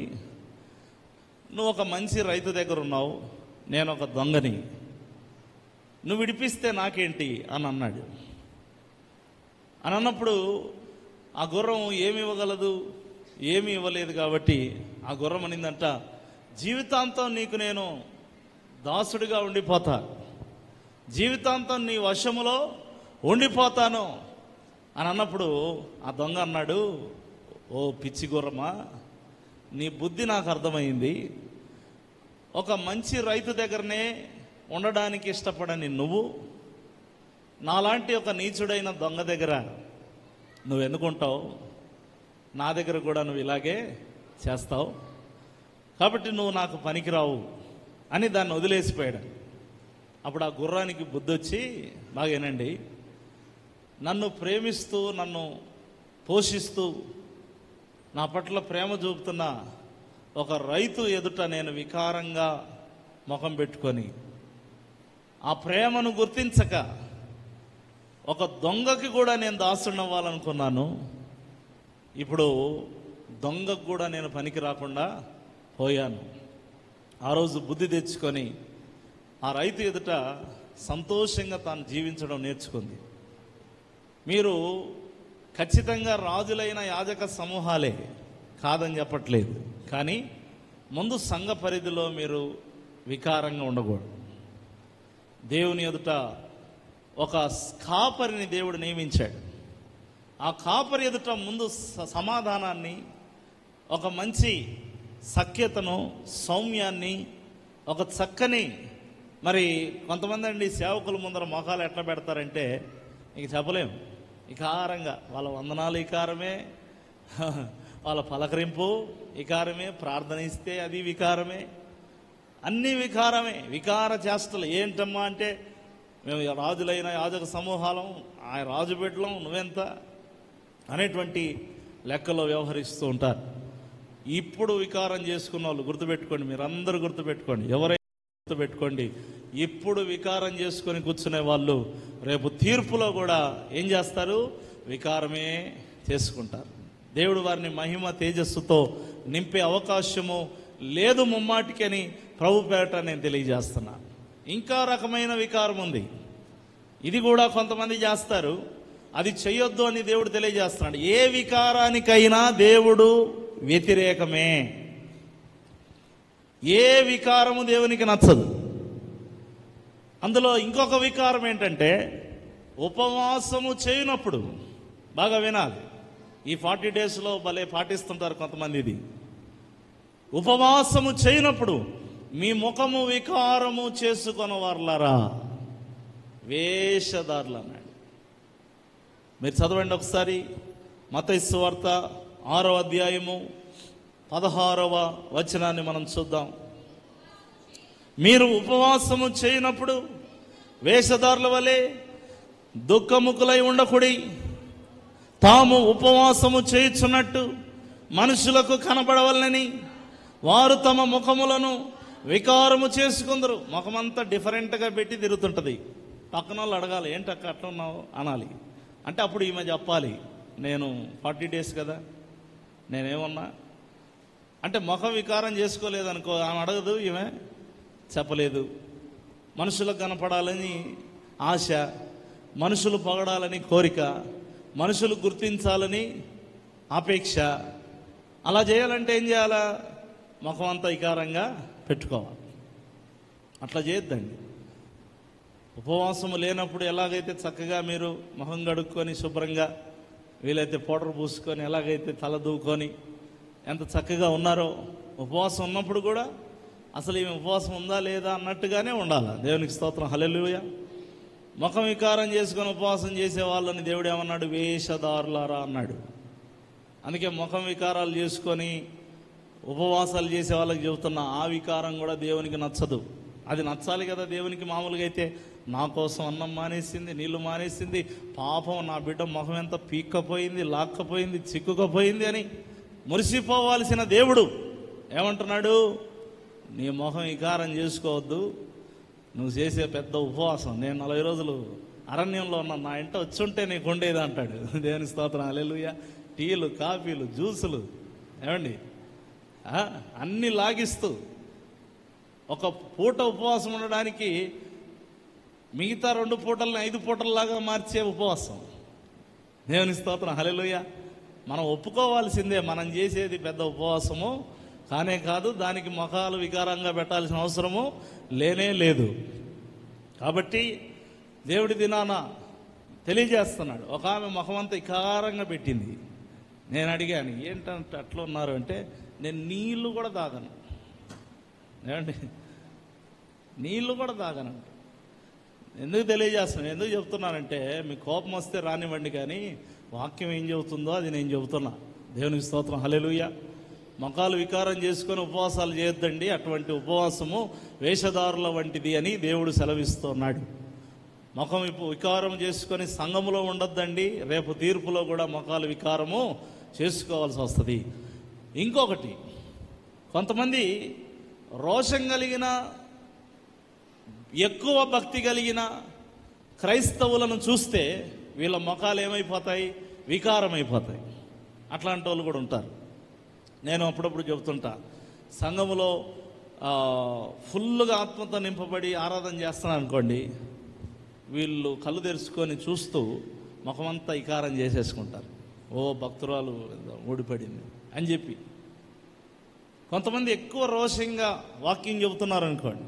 నువ్వు ఒక మంచి రైతు దగ్గర ఉన్నావు, నేను ఒక దొంగని, నువ్వు విడిపిస్తే నాకేంటి అని అన్నాడు. అని అన్నప్పుడు ఆ గుర్రం ఏమి ఇవ్వగలదు, ఏమి ఇవ్వలేదు. కాబట్టి ఆ గుర్రం అనిందంట, జీవితాంతం నీకు నేను దాసుడిగా ఉండిపోతా, జీవితాంతం నీ వశములో ఉండిపోతాను అని అన్నప్పుడు ఆ దొంగ అన్నాడు, ఓ పిచ్చి గుర్రమా, నీ బుద్ధి నాకు అర్థమైంది. ఒక మంచి రైతు దగ్గరనే ఉండడానికి ఇష్టపడని నువ్వు నాలాంటి ఒక నీచుడైన దొంగ దగ్గర నువ్వు ఎందుకుంటావు, నా దగ్గర కూడా నువ్వు ఇలాగే చేస్తావు, కాబట్టి నువ్వు నాకు పనికిరావు అని దాన్ని వదిలేసిపోయాడు. అప్పుడు ఆ గుర్రానికి బుద్ధి వచ్చి, బాగేనండి, నన్ను ప్రేమిస్తూ నన్ను పోషిస్తూ నా పట్ల ప్రేమ చూపుతున్న ఒక రైతు ఎదుట నేను వికారంగా ముఖం పెట్టుకొని ఆ ప్రేమను గుర్తించక ఒక దొంగకి కూడా నేను దాసుడిని అవ్వాలనుకున్నాను, ఇప్పుడు దొంగకు కూడా నేను పనికి రాకుండా పోయాను. ఆ రోజు బుద్ధి తెచ్చుకొని ఆ రైతు ఎదుట సంతోషంగా తాను జీవించడం నేర్చుకుంది. మీరు ఖచ్చితంగా రాజులైన యాజక సమూహాలే, కాదని చెప్పట్లేదు, కానీ ముందు సంఘ పరిధిలో మీరు వికారంగా ఉండకూడదు. దేవుని ఎదుట ఒక కాపరిని దేవుడు నియమించాడు. ఆ కాపరి ఎదుట ముందు సమాధానాన్ని, ఒక మంచి సఖ్యతను, సౌమ్యాన్ని, ఒక చక్కని, మరి కొంతమంది అండి సేవకుల ముందర మొఖాలు ఎట్లా పెడతారంటే ఇక చెప్పలేం, వికారంగా, వాళ్ళ వందనాలు వికారమే, వాళ్ళ పలకరింపు వికారమే, ప్రార్థన ఇస్తే అది వికారమే, అన్నీ వికారమే, వికార చేష్టలు. ఏంటమ్మా అంటే మేము రాజులైన యాజక సమూహాలం, ఆ రాజు బిడ్డలం, నువ్వెంత అనేటువంటి లెక్కలో వ్యవహరిస్తూ ఉంటారు. ఇప్పుడు వికారం చేసుకున్న వాళ్ళు గుర్తుపెట్టుకోండి, మీరందరూ గుర్తుపెట్టుకోండి, ఎవరైనా గుర్తుపెట్టుకోండి, ఇప్పుడు వికారం చేసుకొని కూర్చునే వాళ్ళు రేపు తీర్పులో కూడా ఏం చేస్తారు? వికారమే చేసుకుంటారు. దేవుడు వారిని మహిమ తేజస్సుతో నింపే అవకాశము లేదు ముమ్మాటికి అని ప్రభు పేరట నేను తెలియజేస్తున్నా. ఇంకా రకమైన వికారం ఉంది, ఇది కూడా కొంతమంది చేస్తారు. అది చెయ్యొద్దు అని దేవుడు తెలియజేస్తున్నాడు. ఏ వికారానికైనా దేవుడు వ్యతిరేకమే. ఏ వికారము దేవునికి నచ్చదు. అందులో ఇంకొక వికారం ఏంటంటే ఉపవాసము చేయనప్పుడు, బాగా వినాలి, ఈ 40 డేస్లో భలే పాటిస్తుంటారు కొంతమంది. ఇది ఉపవాసము చేయనప్పుడు మీ ముఖము వికారము చేసుకొని వర్లరా వేషధారులు అన్నాడు. మీరు చదవండి ఒకసారి మత్తయి సువార్త 6వ అధ్యాయము 16వ వచనాన్ని మనం చూద్దాం. మీరు ఉపవాసము చేయనప్పుడు వేషధారుల వలె దుఃఖముఖులై ఉండకుడి, తాము ఉపవాసము చేయుచున్నట్టు మనుషులకు కనబడవలనని వారు తమ ముఖములను వికారము చేసుకుందరు. ముఖమంతా డిఫరెంట్గా పెట్టి తిరుగుతుంటుంది. పక్కన వాళ్ళు అడగాలి, ఏంటక్క అట్లా ఉన్నావు అనాలి. అంటే అప్పుడు ఈమె చెప్పాలి, నేను 40 డేస్ కదా, నేనేమన్నా అంటే ముఖం వికారం చేసుకోలేదనుకో, ఆమె అడగదు, ఈమె చెప్పలేదు. మనుషులకు కనపడాలని ఆశ, మనుషులు పొగడాలని కోరిక, మనుషులు గుర్తించాలని అపేక్ష. అలా చేయాలంటే ఏం చేయాలా? ముఖం అంతా వికారంగా పెట్టుకోవాలి. అట్లా చేయొద్దండి. ఉపవాసము లేనప్పుడు ఎలాగైతే చక్కగా మీరు మొహం కడుక్కొని శుభ్రంగా, వీలైతే పౌడర్ పూసుకొని, ఎలాగైతే తల దూకొని ఎంత చక్కగా ఉన్నారో, ఉపవాసం ఉన్నప్పుడు కూడా అసలు ఈమె ఉపవాసం ఉందా లేదా అన్నట్టుగానే ఉండాలి. దేవునికి స్తోత్రం, హల్లెలూయా. ముఖం వికారం చేసుకొని ఉపవాసం చేసే వాళ్ళని దేవుడు ఏమన్నాడు? వేషధారులారా అన్నాడు. అందుకే ముఖం వికారాలు చేసుకొని ఉపవాసాలు చేసే వాళ్ళకి చెబుతున్నా, ఆ వికారం కూడా దేవునికి నచ్చదు. అది నచ్చాలి కదా దేవునికి. మామూలుగా అయితే నా కోసం అన్నం మానేసింది, నీళ్లు మానేసింది, పాపం నా బిడ్డ ముఖం ఎంత పీక్కపోయింది, లాక్కపోయింది, చిక్కుకపోయింది అని మురిసిపోవాల్సిన దేవుడు ఏమంటున్నాడు? నీ ముఖం వికారం చేసుకోవద్దు, నువ్వు చేసే పెద్ద ఉపవాసం. నేను 40 రోజులు అరణ్యంలో ఉన్నా, నా ఇంట వచ్చుంటే నీకు ఉండేది అంటాడు. దేవుని స్తోత్రం, హల్లెలూయా. టీలు, కాఫీలు, జ్యూసులు, ఏమండి అన్నీ లాగిస్తూ ఒక పూట ఉపవాసం ఉండడానికి మిగతా 2 పూటలను 5 పూటల్లాగా మార్చే ఉపవాసం. దేవుని స్తోత్రం, హల్లెలూయా. మనం ఒప్పుకోవాల్సిందే, మనం చేసేది పెద్ద ఉపవాసము కానే కాదు, దానికి ముఖాలు వికారంగా పెట్టాల్సిన అవసరము లేనే లేదు. కాబట్టి దేవుడి దినాన తెలియజేస్తున్నాడు. ఒక ఆమె ముఖం అంతా వికారంగా పెట్టింది. నేను అడిగాను, ఏంటంటే అట్లా ఉన్నారు అంటే, నేను నీళ్లు కూడా తాగను. ఏమండి, నీళ్లు కూడా తాగనంట. ఎందుకు తెలియజేస్తున్నాను, ఎందుకు చెప్తున్నానంటే, మీకు కోపం వస్తే రానివ్వండి, కానీ వాక్యం ఏం చెబుతుందో అది నేను చెబుతున్నా. దేవునికి స్తోత్రం, హల్లెలూయా. ముఖాలు వికారం చేసుకొని ఉపవాసాలు చేయొద్దండి. అటువంటి ఉపవాసము వేషధారుల వంటిది అని దేవుడు సెలవిస్తున్నాడు. ముఖం వికారం చేసుకొని సంఘములో ఉండొద్దండి. రేపు తీర్పులో కూడా ముఖాలు వికారము చేసుకోవాల్సి వస్తుంది. ఇంకొకటి, కొంతమంది రోషం కలిగిన, ఎక్కువ భక్తి కలిగిన క్రైస్తవులను చూస్తే వీళ్ళ ముఖాలు ఏమైపోతాయి? వికారమైపోతాయి. అట్లాంటి వాళ్ళు కూడా ఉంటారు. నేను అప్పుడప్పుడు చెబుతుంటా, సంఘములో ఫుల్గా ఆత్మతో నింపబడి ఆరాధన చేస్తున్నాను అనుకోండి, వీళ్ళు కళ్ళు తెరుచుకొని చూస్తూ ముఖమంతా వికారం చేసేసుకుంటారు. ఓ భక్తురాలు ఊడిపడింది అని చెప్పి. కొంతమంది ఎక్కువ రోషంగా వాక్యం చెబుతున్నారు అనుకోండి,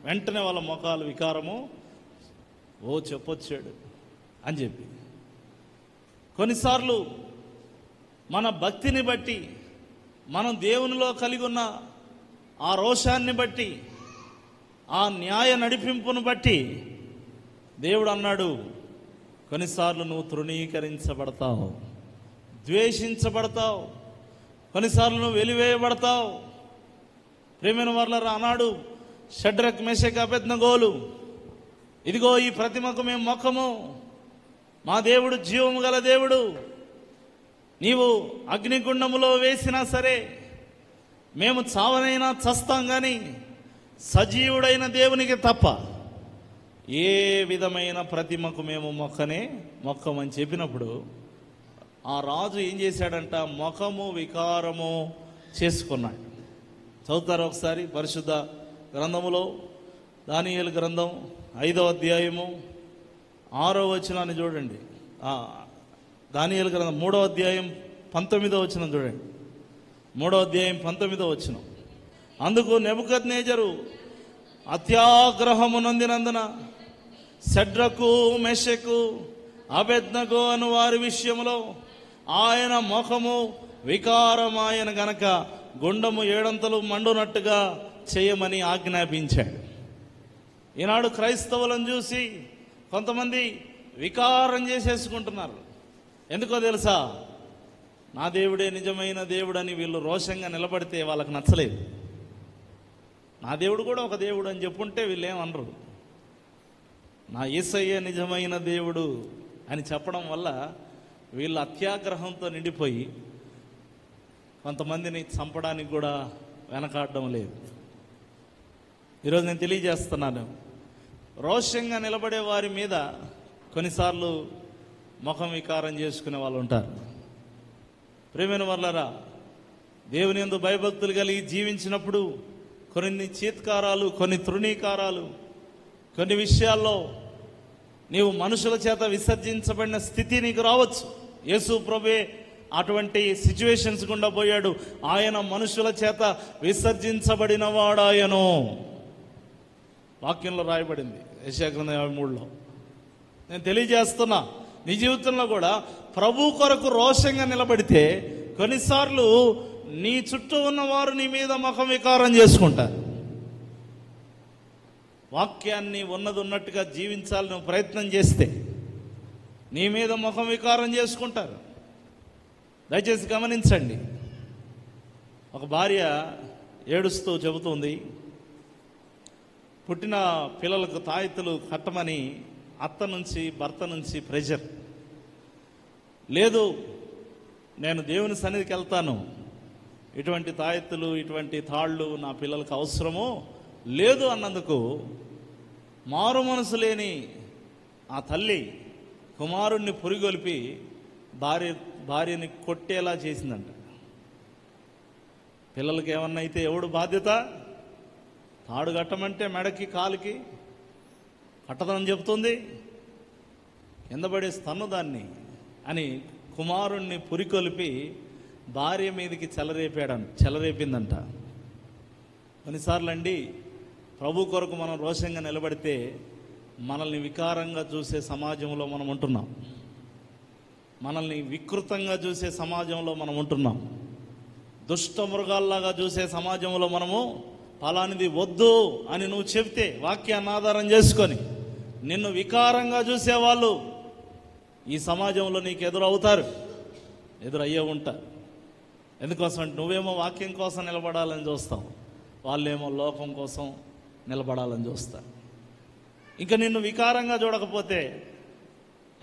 వెంటనే వాళ్ళ ముఖాలు వికారము, ఓ చెప్పొచ్చాడు అని చెప్పి. కొన్నిసార్లు మన భక్తిని బట్టి, మనం దేవునిలో కలిగి ఉన్న ఆ రోషాన్ని బట్టి, ఆ న్యాయ నడిపింపును బట్టి దేవుడు అన్నాడు, కొన్నిసార్లు నువ్వు తృణీకరించబడతావు, ద్వేషించబడతావు, కొన్నిసార్లు నువ్వు వెలివేయబడతావు. ప్రేమైన వారలారా, అన్నాడు షడ్రక్, మెషక్, అబేద్నెగోలు, ఇదిగో ఈ ప్రతిమకు మేము మొక్కము, మా దేవుడు జీవము గల దేవుడు, నీవు అగ్నిగుండములో వేసినా సరే మేము చావనైనా చస్తాం, కానీ సజీవుడైన దేవునికి తప్ప ఏ విధమైన ప్రతిమకు మేము మొక్కమని చెప్పినప్పుడు ఆ రాజు ఏం చేశాడంట? ముఖము వికారము చేసుకున్నాడు. చదువుతారు ఒకసారి పరిశుద్ధ గ్రంథములో, దానియేలు గ్రంథం 5వ అధ్యాయము 6వ వచనాన్ని చూడండి. దానియేలు గ్రంథం 3వ అధ్యాయం 19వ వచనం చూడండి. 3వ అధ్యాయం 19వ వచనం. అందుకు నెబుకద్నెజరు అత్యాగ్రహము నొందినందున షడ్రకు, మెషకు, అబేద్నగో అను వారి విషయంలో ఆయన ముఖము వికారమాయన గనక గుండము 7 మండునట్టుగా చేయమని ఆజ్ఞాపించాడు. ఈనాడు క్రైస్తవులను చూసి కొంతమంది వికారం చేసేసుకుంటున్నారు. ఎందుకో తెలుసా? నా దేవుడే నిజమైన దేవుడని వీళ్ళు రోషంగా నిలబడితే వాళ్ళకి నచ్చలేదు. నా దేవుడు కూడా ఒక దేవుడు అని చెప్పుంటే వీళ్ళేమనరు. నా యేసయ్య నిజమైన దేవుడు అని చెప్పడం వల్ల వీళ్ళు అత్యాగ్రహంతో నిండిపోయి కొంతమందిని చంపడానికి కూడా వెనకాడడం లేదు. ఈరోజు నేను తెలియజేస్తున్నాను, రోషంగా నిలబడే వారి మీద కొన్నిసార్లు ముఖం వికారం చేసుకునే వాళ్ళు ఉంటారు. ప్రియమైన వాళ్ళరా, దేవుని యందు భయభక్తులు కలిగి జీవించినప్పుడు కొన్ని చీత్కారాలు, కొన్ని తృణీకారాలు, కొన్ని విషయాల్లో నీవు మనుషుల చేత విసర్జించబడిన స్థితి నీకు రావచ్చు. యేసు ప్రభువే అటువంటి సిచ్యువేషన్స్ గుండా పోయాడు. ఆయన మనుషుల చేత విసర్జించబడిన వాడాయను. వాక్యంలో రాయబడింది యెషయా గ్రంథం 53లో. నేను తెలియజేస్తున్నా, నీ జీవితంలో కూడా ప్రభు కొరకు రోషంగా నిలబడితే కొన్నిసార్లు నీ చుట్టూ ఉన్నవారు నీ మీద ముఖం వికారం చేసుకుంటారు. వాక్యాన్ని ఉన్నది ఉన్నట్టుగా జీవించాలని నువ్వు ప్రయత్నం చేస్తే నీ మీద ముఖం వికారం చేసుకుంటారు. దయచేసి గమనించండి. ఒక భార్య ఏడుస్తూ చెబుతుంది, పుట్టిన పిల్లలకు తాయెత్తులు కట్టమని అత్త నుంచి, భర్త నుంచి ప్రెషర్. లేదు, నేను దేవుని సన్నిధికి వెళ్తాను, ఇటువంటి తాయెత్తులు, ఇటువంటి తాళ్ళు నా పిల్లలకు అవసరమో లేదు అన్నందుకు మారు మనసు లేని ఆ తల్లి కుమారుణ్ణి పురిగొల్పి భార్యని కొట్టేలా చేసిందంట. పిల్లలకి ఏమన్నా అయితే ఎవడు బాధ్యత? తాడు కట్టమంటే మెడకి, కాలుకి కట్టదని చెబుతుంది, కింద పడేసి తన్ను దాన్ని అని కుమారుణ్ణి పురికొల్పి భార్య మీదకి చెలరేపిందంట. కొన్నిసార్లు అండి, ప్రభు కొరకు మనం రోషంగా నిలబడితే మనల్ని వికారంగా చూసే సమాజంలో మనం ఉంటున్నాం. మనల్ని వికృతంగా చూసే సమాజంలో మనం ఉంటున్నాం. దుష్ట మృగాల్లాగా చూసే సమాజంలో మనము ఫలానిది వద్దు అని నువ్వు చెబితే, వాక్యాన్ని ఆధారం చేసుకొని నిన్ను వికారంగా చూసేవాళ్ళు ఈ సమాజంలో నీకు ఎదురయ్యే ఉంటారు. ఎందుకోసం అంటే నువ్వేమో వాక్యం కోసం నిలబడాలని చూస్తావు, వాళ్ళేమో లోకం కోసం నిలబడాలని చూస్తారు. ఇంకా నిన్ను వికారంగా చూడకపోతే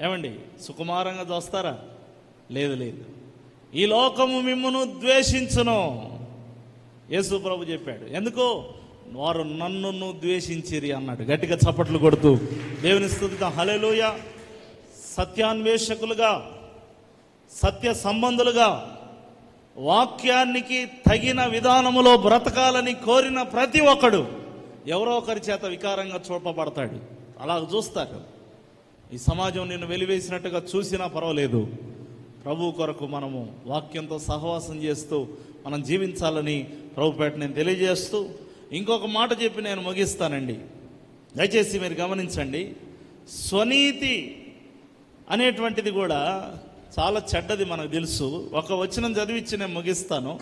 ఏమండి సుకుమారంగా చూస్తారా? లేదు. ఈ లోకము మిమ్మును ద్వేషించును. యేసు ప్రభు చెప్పాడు. ఎందుకు? వారు నన్ను ద్వేషించిరి అన్నాడు. గట్టిగా చప్పట్లు కొడుతూ దేవుని స్తుతిద్దాం. హల్లెలూయా. సత్యాన్వేషకులుగా, సత్య సంబంధులుగా, వాక్యానికి తగిన విధానములో బ్రతకాలని కోరిన ప్రతి ఒక్కడు ఎవరో ఒకరి చేత వికారంగా చూపబడతాడు. అలా చూస్తారు. ఈ సమాజం నిన్ను వెలివేసినట్టుగా చూసినా పర్వాలేదు, ప్రభు కొరకు మనము వాక్యంతో సహవాసం చేస్తూ మనం జీవించాలని ప్రభుపేట నేను తెలియజేస్తూ ఇంకొక మాట చెప్పి నేను ముగిస్తానండి. దయచేసి మీరు గమనించండి. స్వనీతి అనేటువంటిది కూడా చాలా చెడ్డది మనకు తెలుసు. ఒక వచనం చదివించి నేను ముగిస్తాను.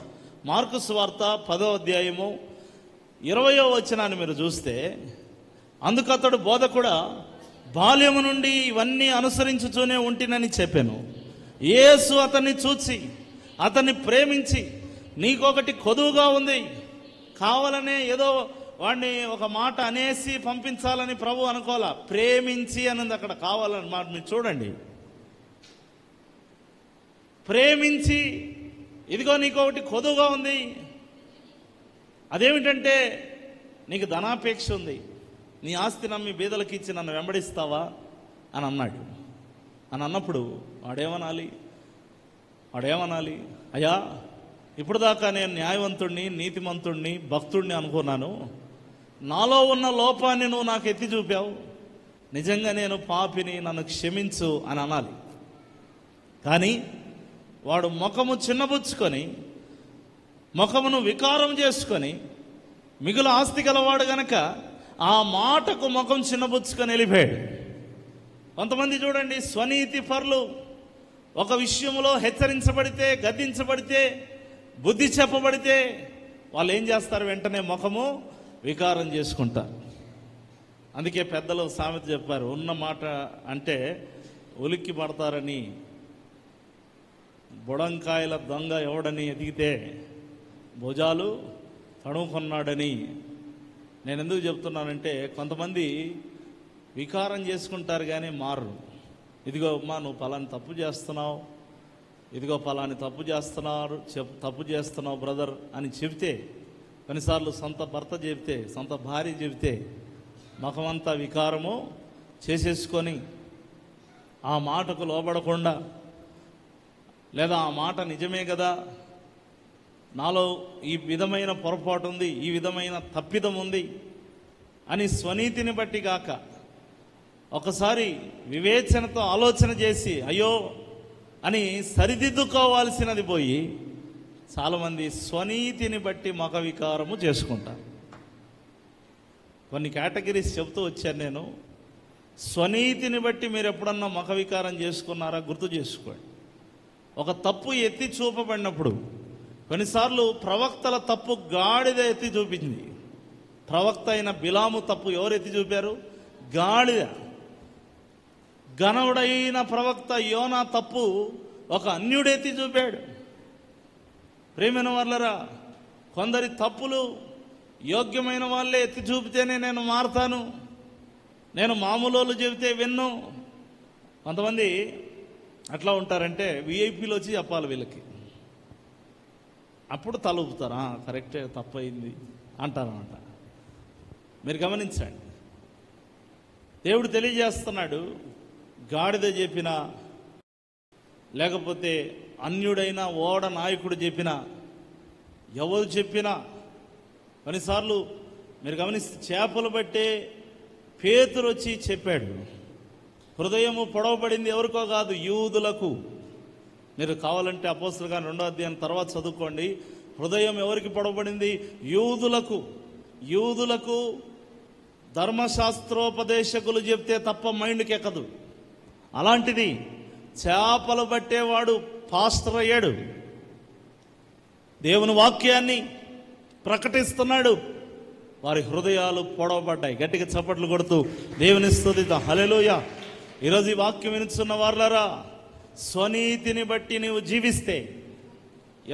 మార్కు సువార్త 10వ అధ్యాయము 20వ వచనాన్ని మీరు చూస్తే, అందుకతడు బోధకుడా బాల్యము నుండి ఇవన్నీ అనుసరించుతూనే ఉంటినని చెప్పాను. యేసు అతన్ని చూచి అతన్ని ప్రేమించి, నీకొకటి కొదువుగా ఉంది, కావాలనే ఏదో వాడిని ఒక మాట అనేసి పంపించాలని ప్రభు అనుకోవాలా. ప్రేమించి అన్నది అక్కడ కావాలని మాట మీరు చూడండి. ప్రేమించి, ఇదిగో నీకొకటి కొదువుగా ఉంది, అదేమిటంటే నీకు ధనాపేక్ష ఉంది, నీ ఆస్తి నమ్మి బీదలకు ఇచ్చి నన్ను వెంబడిస్తావా అని అన్నాడు. అని అన్నప్పుడు వాడేమనాలి? అయ్యా, ఇప్పుడు దాకా నేను న్యాయవంతుణ్ణి, నీతిమంతుణ్ణి, భక్తుణ్ణి అనుకున్నాను. నాలో ఉన్న లోపాన్ని నువ్వు నాకు ఎత్తి చూపావు. నిజంగా నేను పాపిని, నన్ను క్షమించు అని అనాలి. కానీ వాడు ముఖము చిన్నబుచ్చుకొని, ముఖమును వికారం చేసుకొని, మిగులు ఆస్తి గలవాడు గనక ఆ మాటకు ముఖం చిన్నబుచ్చుకొని వెళ్ళిపోయాడు. కొంతమంది చూడండి, స్వనీతి పరులు ఒక విషయంలో హెచ్చరించబడితే, గద్దించబడితే, బుద్ధి చెప్పబడితే వాళ్ళు ఏం చేస్తారు? వెంటనే ముఖము వికారం చేసుకుంటారు. అందుకే పెద్దలు సామెత చెప్పారు, ఉన్న మాట అంటే ఉలిక్కి పడతారని. బుడంకాయల దొంగ ఎవడని ఎదిగితే భుజాలు తడుముకున్నాడని. నేను ఎందుకు చెప్తున్నానంటే, కొంతమంది వికారం చేసుకుంటారు కానీ మారరు. ఇదిగో అమ్మా, నువ్వు పలాని తప్పు చేస్తున్నావు, ఇదిగో పలాని తప్పు చేస్తున్నావు బ్రదర్ అని చెబితే, కొన్నిసార్లు సొంత భర్త చెబితే, సొంత భార్య చెబితే ముఖమంతా వికారము చేసేసుకొని ఆ మాటకు లోబడకుండా, లేదా ఆ మాట నిజమే కదా, నాలో ఈ విధమైన పొరపాటు ఉంది, ఈ విధమైన తప్పిదం ఉంది అని స్వనీతిని బట్టి గాక ఒకసారి వివేచనతో ఆలోచన చేసి అయ్యో అని సరిదిద్దుకోవాల్సినది పోయి చాలామంది స్వనీతిని బట్టి ముఖ వికారము చేసుకుంటారు. కొన్ని కేటగిరీస్ చెబుతూ వచ్చాను నేను. స్వనీతిని బట్టి మీరు ఎప్పుడన్నా ముఖ వికారం చేసుకున్నారా? గుర్తు చేసుకోండి. ఒక తప్పు ఎత్తి చూపబడినప్పుడు కొన్నిసార్లు ప్రవక్తల తప్పు గాడిద ఎత్తి చూపించింది. ప్రవక్త అయిన బిలాము తప్పు ఎవరు ఎత్తి చూపారు? గాడిద. ఘనుడైన ప్రవక్త యోనా తప్పు ఒక అన్యుడు ఎత్తి చూపాడు. ప్రేమైన వాళ్ళరా, కొందరి తప్పులు యోగ్యమైన వాళ్ళే ఎత్తి చూపితేనే నేను మారుతాను, నేను మామూలు చెబితే విన్ను. కొంతమంది అట్లా ఉంటారంటే విఐపీలు వచ్చి చెప్పాలి వీళ్ళకి, అప్పుడు తలుపుతారు, కరెక్టే తప్పు అయింది అంటారన్నమాట. మీరు గమనించండి, దేవుడు తెలియజేస్తున్నాడు, గాడిద చెప్పినా లేకపోతే అన్యుడైన ఓడ నాయకుడు చెప్పినా, ఎవరు చెప్పినా, కొన్నిసార్లు మీరు గమనిస్తే చేపలు బట్టే పేతురు వచ్చి చెప్పాడు, హృదయము పొడవబడింది ఎవరికో కాదు, యూదులకు. మీరు కావాలంటే అపోస్తలుగా 2వ అధ్యాయం తర్వాత చదువుకోండి. హృదయం ఎవరికి పొడవబడింది? యూదులకు. యూదులకు ధర్మశాస్త్రోపదేశకులు చెప్తే తప్ప మైండ్కి ఎక్కదు. అలాంటిది చేపలు పట్టేవాడు పాస్టర్ అయ్యాడు, దేవుని వాక్యాన్ని ప్రకటిస్తున్నాడు, వారి హృదయాలు పొడవబడ్డాయి. గట్టిగా చప్పట్లు కొడుతూ దేవుని స్తుతిద్దాం. హల్లెలూయా. ఈరోజు ఈ వాక్యం వినుచున్న వారులారా, స్వనీతిని బట్టి నీవు జీవిస్తే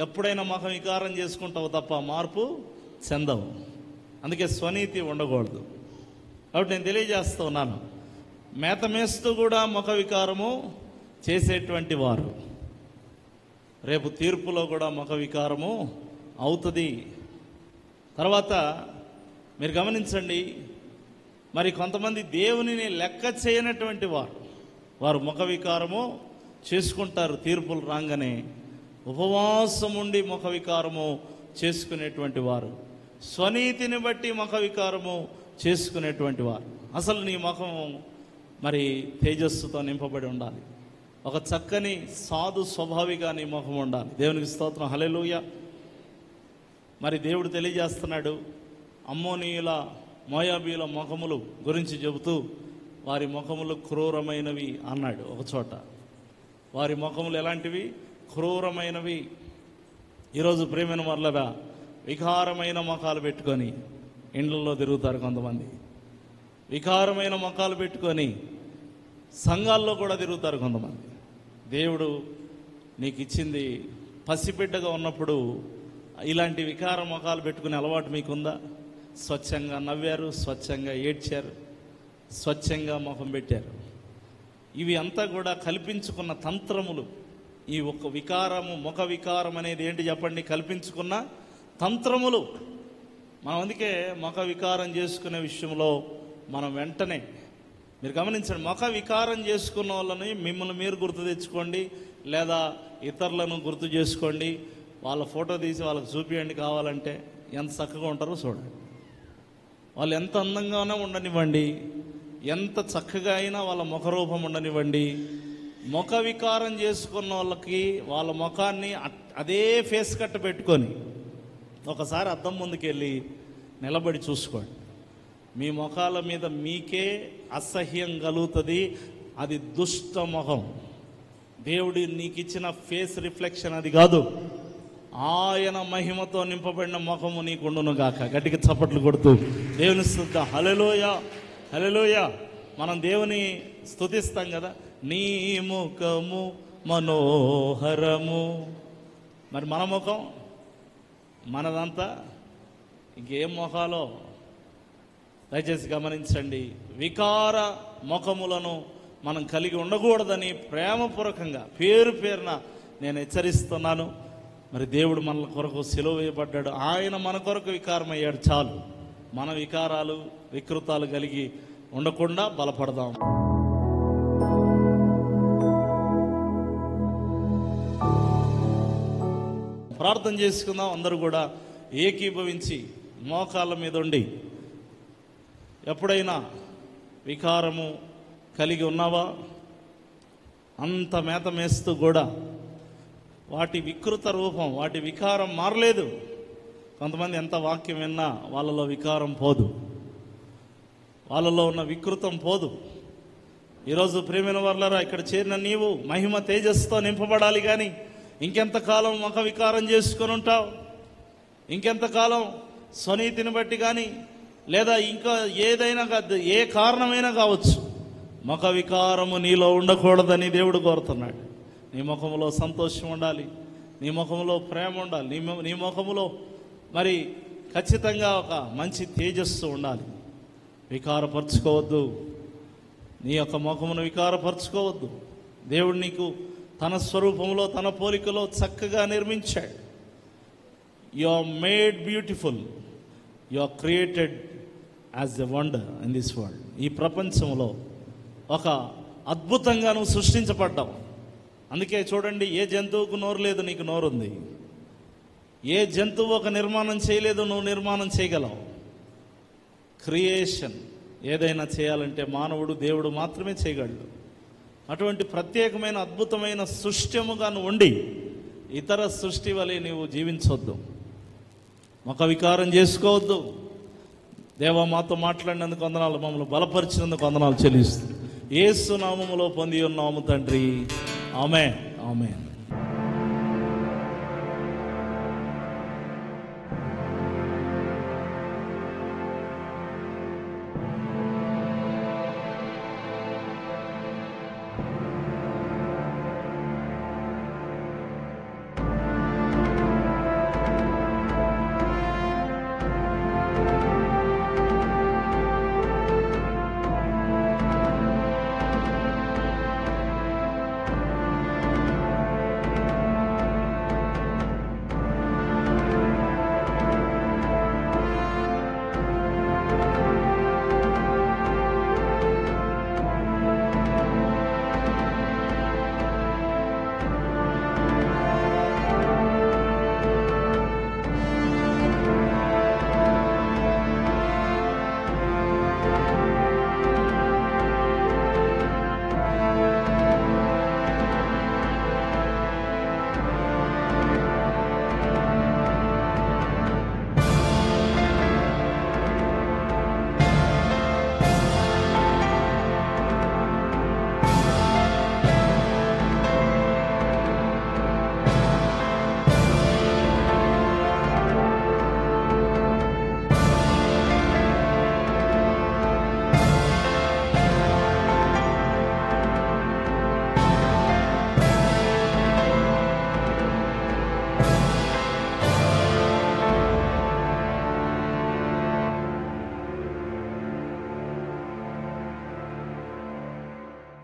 ఎప్పుడైనా ముఖ వికారం చేసుకుంటావు తప్ప మార్పు చెందవు. అందుకే స్వనీతి ఉండకూడదు. కాబట్టి నేను తెలియజేస్తూ ఉన్నాను, మేత మేస్తూ కూడా ముఖ వికారము చేసేటువంటి వారు రేపు తీర్పులో కూడా ముఖ వికారము అవుతుంది. తర్వాత మీరు గమనించండి, మరి కొంతమంది దేవునిని లెక్క చేయనటువంటి వారు ముఖ వికారము చేసుకుంటారు. తీర్పులు రాగానే ఉపవాసం ఉండి ముఖ వికారము చేసుకునేటువంటి వారు, స్వనీతిని బట్టి ముఖ వికారము చేసుకునేటువంటి వారు. అసలు నీ ముఖం మరి తేజస్సుతో నింపబడి ఉండాలి. ఒక చక్కని సాధు స్వభావిగా నీ ముఖం ఉండాలి. దేవునికి స్తోత్రం. హల్లెలూయా. మరి దేవుడు తెలియజేస్తున్నాడు, అమ్మోనీయుల మోయాబీల ముఖములు గురించి చెబుతూ వారి ముఖములు క్రూరమైనవి అన్నాడు ఒక చోట. వారి ముఖములు ఎలాంటివి? క్రూరమైనవి. ఈరోజు ప్రేమైన వాళ్ళరా, వికారమైన ముఖాలు పెట్టుకొని ఇండ్లలో తిరుగుతారు కొంతమంది. వికారమైన ముఖాలు పెట్టుకొని సంఘాల్లో కూడా తిరుగుతారు కొంతమంది. దేవుడు నీకు ఇచ్చింది పసిబిడ్డగా ఉన్నప్పుడు ఇలాంటి వికార ముఖాలు పెట్టుకునే అలవాటు మీకుందా? స్వచ్ఛంగా నవ్వారు, స్వచ్ఛంగా ఏడ్చారు, స్వచ్ఛంగా ముఖం పెట్టారు. ఇవి అంతా కూడా కల్పించుకున్న తంత్రములు. ఈ ఒక వికారము, ముఖ వికారం అనేది ఏంటి చెప్పండి? కల్పించుకున్న తంత్రములు. మనం అందుకే ముఖ వికారం చేసుకునే విషయంలో మనం వెంటనే మీరు గమనించండి, ముఖ వికారం చేసుకున్న వాళ్ళని మిమ్మల్ని మీరు గుర్తు తెచ్చుకోండి, లేదా ఇతరులను గుర్తు చేసుకోండి. వాళ్ళ ఫోటో తీసి వాళ్ళకి చూపించండి కావాలంటే. ఎంత చక్కగా ఉంటారో చూడండి. వాళ్ళు ఎంత అందంగానే ఉండనివ్వండి, ఎంత చక్కగా అయినా వాళ్ళ ముఖరూపం ఉండనివ్వండి. ముఖ వికారం చేసుకున్న వాళ్ళకి వాళ్ళ ముఖాన్ని అదే ఫేస్ కట్ పెట్టుకొని ఒకసారి అద్దం ముందుకెళ్ళి నిలబడి చూసుకోండి. మీ ముఖాల మీద మీకే అసహ్యం కలుగుతుంది. అది దుష్ట ముఖం. దేవుడు నీకు ఇచ్చిన ఫేస్ రిఫ్లెక్షన్ అది కాదు. ఆయన మహిమతో నింపబడిన ముఖము నీకుండును గాక. గట్టిగా చప్పట్లు కొడుతూ దేవుని స్తుతిద్దాం. హల్లెలూయా, హల్లెలూయా. మనం దేవుని స్తుతిస్తాం కదా. నీ ముఖము మనోహరము. మరి మన ముఖం మనదంతా ఇంకేం ముఖాలో దయచేసి గమనించండి. వికార ముఖములను మనం కలిగి ఉండకూడదని ప్రేమపూర్వకంగా పేరు పేరున నేను హెచ్చరిస్తున్నాను. మరి దేవుడు మన కొరకు సిలువ వేయబడ్డాడు. ఆయన మన కొరకు వికారం అయ్యాడు. చాలు. మన వికారాలు వికృతాలు కలిగి ఉండకుండా బలపడదాం. ప్రార్థన చేసుకుందాం. అందరూ కూడా ఏకీభవించి మోకాళ్ళ మీద ఉండి, ఎప్పుడైనా వికారము కలిగి ఉన్నావా? అంత మేత మేస్తూ కూడా వాటి వికృత రూపం, వాటి వికారం మారలేదు. కొంతమంది ఎంత వాక్యం విన్నా వాళ్ళలో వికారం పోదు, వాళ్ళలో ఉన్న వికృతం పోదు. ఈరోజు ప్రియమైన వర్లారా, ఇక్కడ చేరిన నీవు మహిమ తేజస్సుతో నింపబడాలి. కానీ ఇంకెంతకాలం ముఖ వికారం చేసుకొని ఉంటావు? ఇంకెంతకాలం స్వనీతిని బట్టి కానీ, లేదా ఇంకా ఏదైనా ఏ కారణమైనా కావచ్చు, ముఖ వికారము నీలో ఉండకూడదని దేవుడు కోరుతున్నాడు. నీ ముఖంలో సంతోషం ఉండాలి, నీ ముఖంలో ప్రేమ ఉండాలి, నీ ముఖంలో మరి ఖచ్చితంగా ఒక మంచి తేజస్సు ఉండాలి. వికారపరచుకోవద్దు, నీ యొక్క ముఖమును వికారపరచుకోవద్దు. దేవుడు నీకు తన స్వరూపంలో తన పోలికలో చక్కగా నిర్మించాడు. You are made beautiful, you are created as a wonder in this world. ఈ ప్రపంచంలో ఒక అద్భుతంగా నువ్వు సృష్టించబడ్డావు. అందుకే చూడండి, ఏ జంతువుకు నోరు లేదు, నీకు నోరుంది. ఏ జంతువు ఒక నిర్మాణం చేయలేదు, నువ్వు నిర్మాణం చేయగలవు. క్రియేషన్ ఏదైనా చేయాలంటే మానవుడు, దేవుడు మాత్రమే చేయగలడు. అటువంటి ప్రత్యేకమైన అద్భుతమైన సృష్టిముగా నువ్వు ఉండి ఇతర సృష్టి వలె నీవు జీవించవద్దు, ముఖ వికారం చేసుకోవద్దు. దేవా, మాతో మాట్లాడినందుకు వందనాలు, మమ్మల్ని బలపరిచినందుకు వందనాలు చెల్లిస్తుంది. యేసు నామములో పొంది ఉన్నాము తండ్రి. ఆమేన్, ఆమేన్.